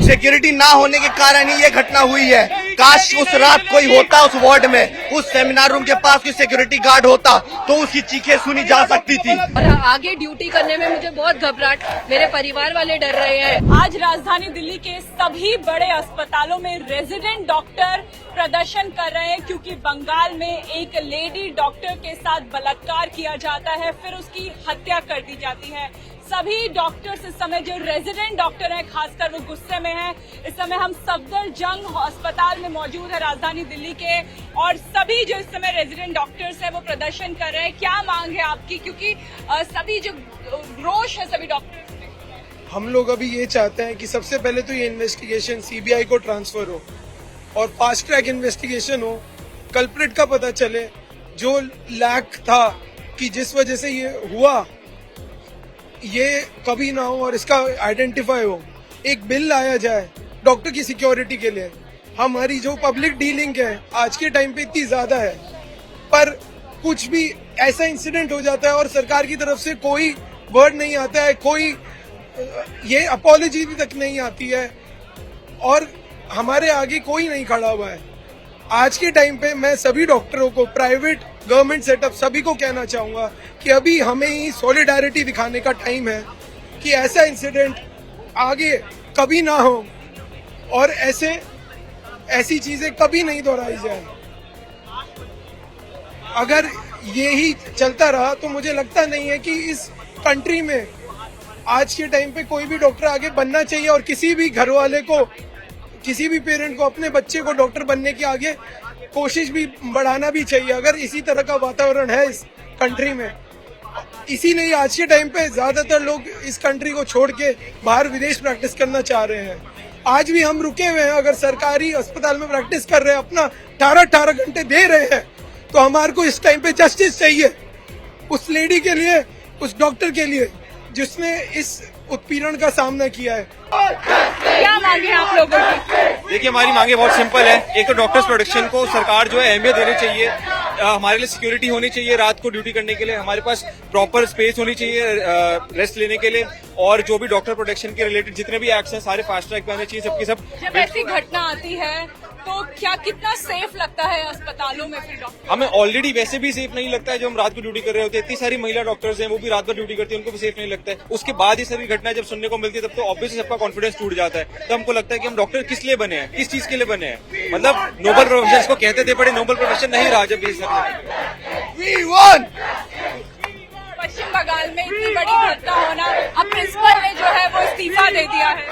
Security ना होने के कारण ही ये घटना हुई है। काश उस रात कोई होता उस वार्ड में, उस सेमिनार रूम के पास कोई सिक्योरिटी गार्ड होता तो उसकी चीखें सुनी जा सकती थी। और आगे ड्यूटी करने में मुझे बहुत घबराहट, मेरे परिवार वाले डर रहे हैं। आज राजधानी दिल्ली के सभी बड़े अस्पतालों में रेजिडेंट डॉक्टर प्रदर्शन कर रहे हैं क्योंकि बंगाल में एक लेडी डॉक्टर के साथ बलात्कार किया जाता है, फिर उसकी हत्या कर दी जाती है। सभी डॉक्टर्स इस समय जो रेजिडेंट डॉक्टर हैं खासकर वो गुस्से में हैं। इस समय हम सफदरजंग अस्पताल में मौजूद है राजधानी दिल्ली के, और सभी जो इस समय रेजिडेंट डॉक्टर्स हैं वो प्रदर्शन कर रहे हैं। क्या मांग है आपकी, क्योंकि सभी जो रोष है सभी डॉक्टर्स में? हम लोग अभी ये चाहते हैं कि सबसे पहले तो ये इन्वेस्टिगेशन सीबीआई को ट्रांसफर हो और फास्ट ट्रैक इन्वेस्टिगेशन हो, कल्प्रिट का पता चले, जो लैक था कि जिस वजह से ये हुआ ये कभी ना हो और इसका आइडेंटिफाई हो। एक बिल लाया जाए डॉक्टर की सिक्योरिटी के लिए। हमारी जो पब्लिक डीलिंग है आज के टाइम पे इतनी ज्यादा है, पर कुछ भी ऐसा इंसिडेंट हो जाता है और सरकार की तरफ से कोई वर्ड नहीं आता है, कोई ये अपॉलॉजी भी तक नहीं आती है और हमारे आगे कोई नहीं खड़ा हुआ है। आज के टाइम पे मैं सभी डॉक्टरों को, प्राइवेट गवर्नमेंट सेटअप सभी को कहना चाहूंगा कि अभी हमें ही सॉलिडारिटी दिखाने का टाइम है कि ऐसा इंसिडेंट आगे कभी ना हो और ऐसी चीजें कभी नहीं दोहराई जाए। अगर ये ही चलता रहा तो मुझे लगता नहीं है कि इस कंट्री में आज के टाइम पे कोई भी डॉक्टर आगे बनना चाहिए और किसी भी घर वाले को, किसी भी पेरेंट को अपने बच्चे को डॉक्टर बनने के आगे कोशिश भी बढ़ाना भी चाहिए। अगर इसी तरह का वातावरण है इस कंट्री में, इसीलिए आज के टाइम पे ज्यादातर लोग इस कंट्री को छोड़ के बाहर विदेश प्रैक्टिस करना चाह रहे हैं। आज भी हम रुके हुए हैं, अगर सरकारी अस्पताल में प्रैक्टिस कर रहे हैं, अपना 18 घंटे दे रहे हैं, तो हमारे को इस टाइम पे जस्टिस चाहिए उस लेडी के लिए, उस डॉक्टर के लिए जिसने इस उत्पीड़न का सामना किया है। क्या मांगे आप लोगों की? देखिए, हमारी मांगे बहुत सिंपल है। एक तो डॉक्टर्स प्रोटेक्शन को सरकार जो है अहमियत देनी चाहिए। हमारे लिए सिक्योरिटी होनी चाहिए रात को ड्यूटी करने के लिए, हमारे पास प्रॉपर स्पेस होनी चाहिए रेस्ट लेने के लिए, और जो भी डॉक्टर प्रोटेक्शन के रिलेटेड जितने भी एक्ट्स हैं सारे फास्ट ट्रैक पे आने चाहिए सबकी सब। जब ऐसी घटना आती है तो क्या कितना सेफ लगता है अस्पतालों में फिर डॉक्टर? हमें ऑलरेडी वैसे भी सेफ नहीं लगता है जब हम रात को ड्यूटी कर रहे होते हैं। इतनी सारी महिला डॉक्टर्स हैं वो भी रात भर ड्यूटी करती है, उनको भी सेफ नहीं लगता है। उसके बाद ये सारी घटनाएं जब सुनने को मिलती है तब तो ऑब्वियसली सबका कॉन्फिडेंस टूट जाता है। तो हमको लगता है कि हम डॉक्टर किस लिए बने हैं, किस चीज के लिए बने हैं। मतलब नोबल प्रोफेशन को कहते थे, बड़े नोबल प्रोफेशन नहीं रहा जब ये सब। पश्चिम बंगाल में इतनी बड़ी घटना होना, अब प्रिंसिपल ने जो है वो इस्तीफा दे दिया है।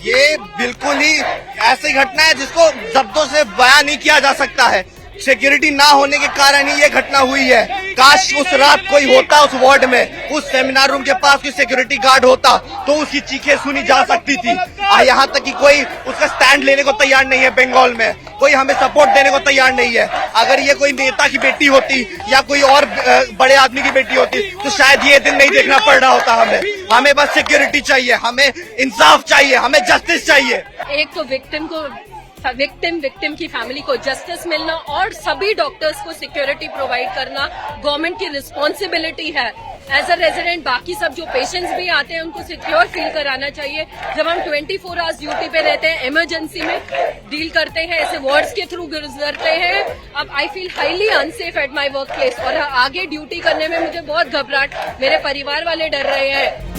ये बिल्कुल ही ऐसी घटना है जिसको शब्दों से बयान नहीं किया जा सकता है। सिक्योरिटी ना होने के कारण ही ये घटना हुई है। काश उस रात कोई होता उस वार्ड में, उस सेमिनार रूम के पास कोई सिक्योरिटी गार्ड होता तो उसकी चीखें सुनी जा सकती थी। यहाँ तक कि कोई उसका स्टैंड लेने को तैयार नहीं है बंगाल में, कोई हमें सपोर्ट देने को तैयार नहीं है। अगर ये कोई नेता की बेटी होती या कोई और बड़े आदमी की बेटी होती तो शायद ये दिन नहीं देखना पड़ रहा होता हमें। हमें बस सिक्योरिटी चाहिए, हमें इंसाफ चाहिए, हमें जस्टिस चाहिए। एक तो विक्टिम की फैमिली को जस्टिस मिलना और सभी डॉक्टर्स को सिक्योरिटी प्रोवाइड करना गवर्नमेंट की रिस्पॉन्सिबिलिटी है। एज अ रेजिडेंट बाकी सब जो पेशेंट्स भी आते हैं उनको सिक्योर फील कराना चाहिए। जब हम 24 आवर्स ड्यूटी पे रहते हैं, इमरजेंसी में डील करते हैं, ऐसे वार्ड्स के थ्रू गुजरते हैं, अब I feel highly unsafe at my work place. और आगे ड्यूटी करने में मुझे बहुत घबराहट, मेरे परिवार वाले डर रहे हैं।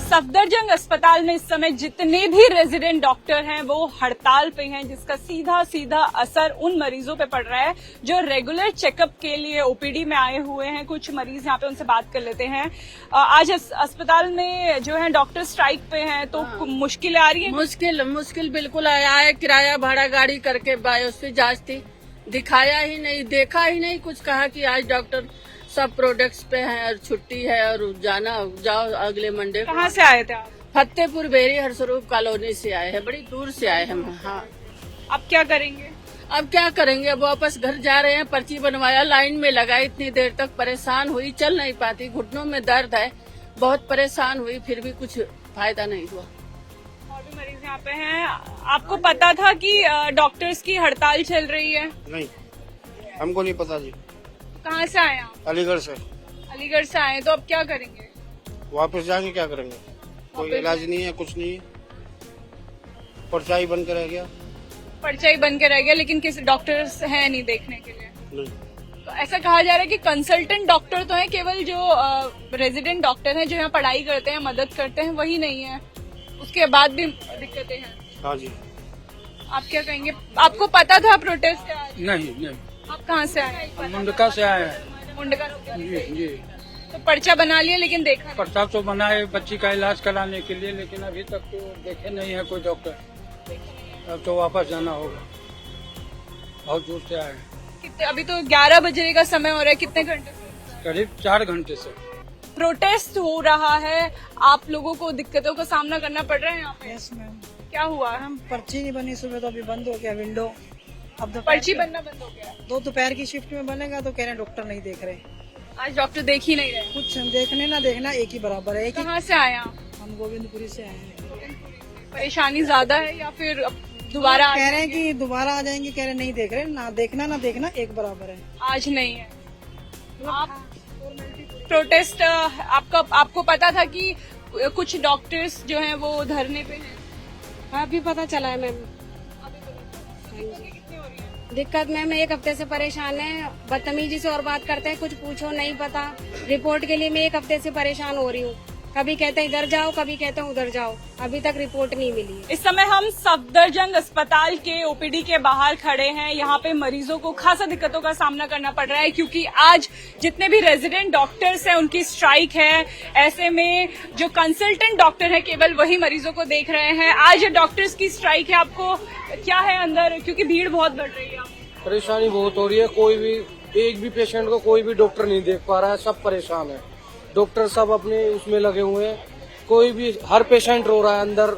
सफदरजंग अस्पताल में इस समय जितने भी रेजिडेंट डॉक्टर हैं वो हड़ताल पे हैं, जिसका सीधा सीधा असर उन मरीजों पे पड़ रहा है जो रेगुलर चेकअप के लिए ओपीडी में आए हुए हैं। कुछ मरीज यहाँ पे, उनसे बात कर लेते हैं। आज अस्पताल में जो है डॉक्टर स्ट्राइक पे हैं, तो मुश्किलें आ रही हैं? मुश्किल बिल्कुल आया है। किराया भाड़ा गाड़ी करके बायोप्सी जांच थी, दिखाया ही नहीं, देखा ही नहीं कुछ, कहा कि आज डॉक्टर सब प्रोडक्ट्स पे हैं और छुट्टी है और जाओ अगले मंडे। कहाँ से आए थे आप? फतेहपुर बेरी हरस्वरूप कॉलोनी से आए हैं, बड़ी दूर से आए हम। हाँ, अब क्या करेंगे? अब क्या करेंगे, अब वापस घर जा रहे हैं। पर्ची बनवाया, लाइन में लगा इतनी देर तक, परेशान हुई, चल नहीं पाती, घुटनों में दर्द है, बहुत परेशान हुई, फिर भी कुछ फायदा नहीं हुआ। और भी मरीज यहाँ पे हैं। आपको पता था कि डॉक्टर्स की हड़ताल चल रही है? नहीं, हमको नहीं पता जी। कहाँ से आए आप? अलीगढ़ से। अलीगढ़ से आए, तो अब क्या करेंगे? वापस जाएंगे क्या करेंगे? कोई इलाज नहीं है, कुछ नहीं है, पर्चा ही बन के रह गया। पर्चा ही बन के रह गया, लेकिन किसी डॉक्टर्स हैं नहीं देखने के लिए। नहीं, तो ऐसा कहा जा रहा है कि कंसल्टेंट डॉक्टर तो है, केवल जो रेजिडेंट डॉक्टर हैं जो यहाँ पढ़ाई करते हैं, मदद करते हैं, वही नहीं है। उसके बाद भी दिक्कतें हैं। हाँ जी। आप क्या कहेंगे? आपको पता था प्रोटेस्ट है आज? नहीं, आप कहाँ से आए? मुंडका से आए हैं। मुंडका से। जी। तो पर्चा बना लिया, लेकिन देखा नहीं। पर्चा तो बनाए बच्ची का इलाज कराने के लिए, लेकिन अभी तक तो देखे नहीं है कोई डॉक्टर। अब तो वापस जाना होगा, बहुत दूर से आए हैं। कितने? अभी तो 11 बजे का समय हो रहा है। कितने घंटे से? करीब 4 घंटे से प्रोटेस्ट हो रहा है। आप लोगों को दिक्कतों का सामना करना पड़ रहा है यहाँ पे? Yes ma'am. क्या हुआ? हम पर्ची नहीं बनी सुबह, तो अभी बंद हो गया विंडो। अब दोपहर पर्ची बनना बंद हो गया। दोपहर की शिफ्ट में बनेगा तो कह रहे हैं डॉक्टर नहीं देख रहे। आज डॉक्टर देख ही नहीं रहे। कुछ देखने ना देखना एक ही बराबर है। एक ही। कहाँ से आए आप? हम गोविंदपुरी से आए हैं। परेशानी ज्यादा है या फिर अब दोबारा कह रहे हैं कि दोबारा आ जाएंगे, कह रहे नहीं देख रहे। ना देखना एक बराबर है। आज नहीं है? आप प्रोटेस्ट आपको पता था कि कुछ डॉक्टर्स जो हैं वो धरने पे हैं? अभी पता चला है मैम। दिक्कत मैम 1 हफ्ते से परेशान है। बदतमीजी से और बात करते हैं, कुछ पूछो नहीं पता। रिपोर्ट के लिए मैं 1 हफ्ते से परेशान हो रही हूँ। कभी कहते हैं इधर जाओ, कभी कहते हैं उधर जाओ। अभी तक रिपोर्ट नहीं मिली। इस समय हम सफदरजंग अस्पताल के ओपीडी के बाहर खड़े हैं। यहाँ पे मरीजों को खासा दिक्कतों का सामना करना पड़ रहा है, क्योंकि आज जितने भी रेजिडेंट डॉक्टर्स हैं उनकी स्ट्राइक है। ऐसे में जो कंसल्टेंट डॉक्टर है केवल वही मरीजों को देख रहे हैं। आज डॉक्टर्स की स्ट्राइक है। आपको क्या है अंदर, क्योंकि भीड़ बहुत बढ़ रही है? परेशानी बहुत हो रही है। कोई भी एक भी पेशेंट को कोई भी डॉक्टर नहीं देख पा रहा है, सब परेशान है। डॉक्टर सब अपने उसमें लगे हुए हैं। कोई भी, हर पेशेंट रो रहा है अंदर,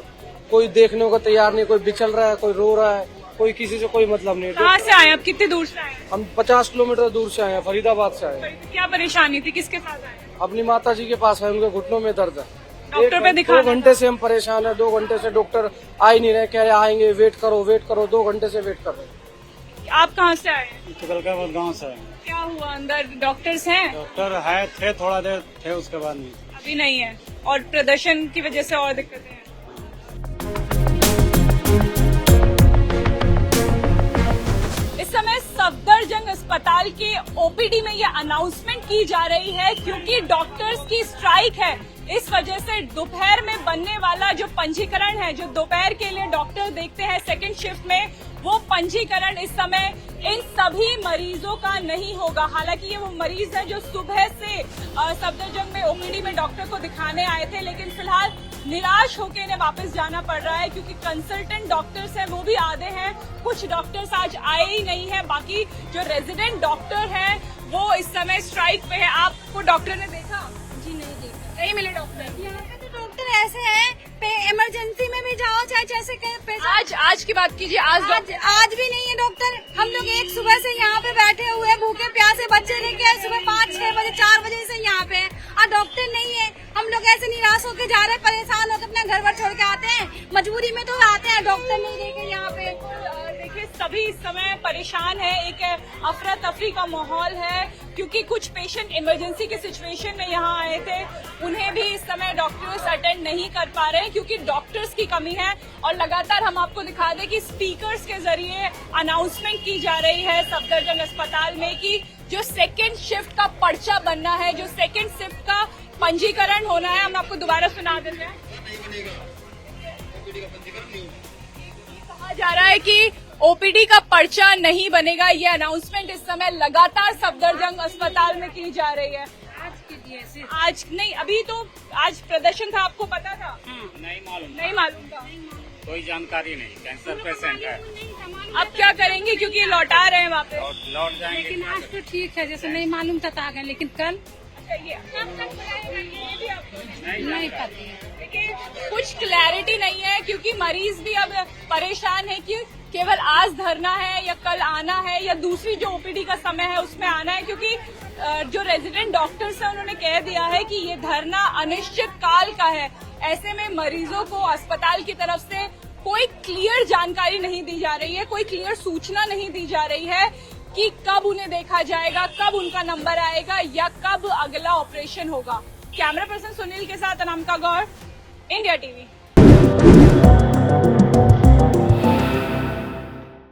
कोई देखने को तैयार नहीं। कोई बिचल रहा है, कोई रो रहा है, कोई किसी से कोई मतलब नहीं। कहाँ से आए आप? कितने दूर से आए? हम 50 किलोमीटर दूर से आए हैं, फरीदाबाद से आए हैं। क्या परेशानी थी? किसके साथ आए? अपनी माता जी के पास है, उनके घुटनों में दर्द है। डॉक्टर पे दिखा। 2 घंटे से हम परेशान है। 2 घंटे से डॉक्टर आ ही नहीं रहे, कह रहे आएंगे, वेट करो। 2 घंटे से वेट कर रहे हैं। आप कहाँ से आए? तुगलकाबाद गाँव से। क्या हुआ? अंदर डॉक्टर्स हैं? डॉक्टर है, थे थोड़ा देर थे, उसके बाद नहीं। अभी नहीं है, और प्रदर्शन की वजह से और दिक्कतें हैं। इस समय सफदरजंग अस्पताल के ओपीडी में ये अनाउंसमेंट की जा रही है, क्योंकि डॉक्टर्स की स्ट्राइक है। इस वजह से दोपहर में बनने वाला जो पंजीकरण है, जो दोपहर के लिए डॉक्टर देखते हैं सेकंड शिफ्ट में, वो पंजीकरण इस समय इन सभी मरीजों का नहीं होगा। हालांकि ये वो मरीज हैं जो सुबह से सफदरजंग में ओपीडी में डॉक्टर को दिखाने आए थे, लेकिन फिलहाल निराश होकर इन्हें वापस जाना पड़ रहा है, क्योंकि कंसल्टेंट डॉक्टर्स हैं वो भी आधे हैं। कुछ डॉक्टर्स आज आए ही नहीं है। बाकी जो रेजिडेंट डॉक्टर हैं वो इस समय स्ट्राइक पे है। आपको डॉक्टर ने देखा? जी नहीं देखा। नहीं मिले डॉक्टर? यहाँ पे तो डॉक्टर ऐसे हैं, इमरजेंसी में भी जाओ, चाहे जैसे आज की बात कीजिए। आज आज भी नहीं है डॉक्टर। हम लोग एक सुबह से यहाँ पे बैठे हुए हैं, भूखे प्यासे बच्चे लेके आए सुबह 5-6 बजे 4 बजे से यहाँ पे, और डॉक्टर नहीं है। हम लोग ऐसे निराश होके जा रहे हैं, परेशान होकर अपना घर बार छोड़ के आते हैं। मजबूरी में तो आते हैं, डॉक्टर नहीं देखे यहाँ पे। देखिए, सभी इस समय परेशान है। एक अफरा तफरी का माहौल है, क्योंकि कुछ पेशेंट इमरजेंसी के सिचुएशन में यहाँ आए थे। उन्हें भी इस समय डॉक्टर्स अटेंड नहीं कर पा रहे हैं, क्योंकि डॉक्टर्स की कमी है। और लगातार हम आपको दिखा दें कि स्पीकर्स के जरिए अनाउंसमेंट की जा रही है सफदरजंग अस्पताल में कि जो सेकेंड शिफ्ट का पर्चा बनना है, जो सेकेंड शिफ्ट का पंजीकरण होना है। हम आपको दोबारा सुना देते हैं। कहा जा रहा है कि ओपीडी का पर्चा नहीं बनेगा। ये अनाउंसमेंट इस समय लगातार सफदरजंग अस्पताल में की जा रही है। आज नहीं, अभी तो आज प्रदर्शन था, आपको पता था? नहीं मालूम था। कोई जानकारी नहीं, कैंसर पेशेंट है। अब क्या करेंगे, क्योंकि ये लौटा रहे हैं वापस? लौट जाएंगे। लेकिन आज तो ठीक है, जैसे नहीं मालूम था आ गए, लेकिन कल नहीं पता। देखिए, कुछ क्लैरिटी नहीं है, क्योंकि मरीज भी अब परेशान है कि केवल आज धरना है या कल आना है या दूसरी जो ओपीडी का समय है उसमें आना है, क्योंकि जो रेजिडेंट डॉक्टर्स हैं उन्होंने कह दिया है कि ये धरना अनिश्चित काल का है। ऐसे में मरीजों को अस्पताल की तरफ से कोई क्लियर जानकारी नहीं दी जा रही है, कोई क्लियर सूचना नहीं दी जा रही है कि कब उन्हें देखा जाएगा, कब उनका नंबर आएगा या कब अगला ऑपरेशन होगा। कैमरा पर्सन सुनील के साथ अनामिका गौर, इंडिया टीवी।